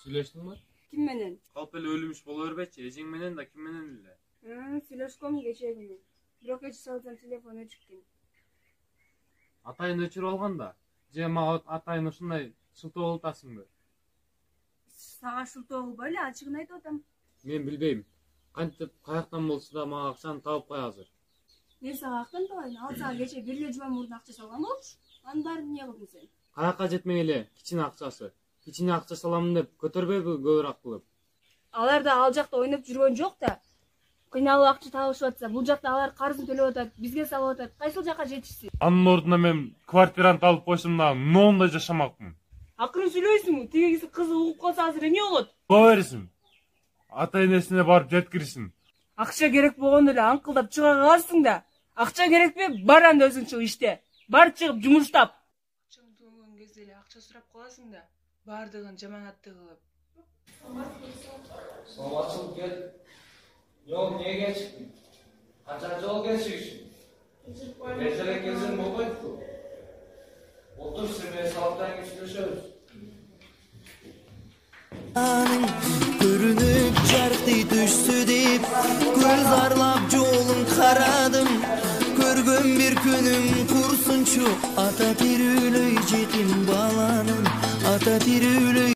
Сүйлөштүңбү? Ким менен? Калп эле өлүмүш боло бербечи, эжең менен да ким менен эле. Сүйлөшкөм кечээ күнү. Бирок кече салсам телефон өчүктүн. Атайын өчүрүп алганда, же мага атайын ушундай шылтоо кылып атасыңбы? Сага шылтоо кылбай эле ачыгын айтып атам. Мен билбейм. Кантип каяктан болсо да мага акчаны табып кой азыр. Мен сага актан табайын. Ал сага кече бир эле жума мурун акча салган болчу. Анын баарын эмне кылдың сен? Каякка жетмей эле кичине акчасы. Кичине акча саламын деп көтөрбөйбү көбүрөөк кылып. Алар да ал жакта ойноп жүргөн жок да. Кыйналып акча табышып атса, бул жакта алар карызын төлөп атат, бизге салып атат. Кайсыл жакка жетишси? Анын ордуна мен квартирант алып койсом да ноунда жашамакмын. Акырын сүйлөйсүңбү? Тигиси кызы угуп калса азыр эмне болот? Кое берсин. Ата энесине барып жеткирсин. Акча керек болгондо эле аңкылдап чыга каласың да. Акча керекпи? Бар анда өзүң чыгып иште. Бар чыгып жумуштап. Акчаң төнгөн кезде эле акча сурап каласың да. Бардыгын жаманатты кылып. Açıl gel. Yol niye geçtin? Kaçıncı yol geçiyorsun? Geçerek gezin bu boyuttu. Otur sürmeye sağlıktan güçlüşürüz. Görünüp çarptı düştü deyip göz arlap yolun karadım. Görgün bir günüm kursunçu ata bir üley jetim balanım ata bir üley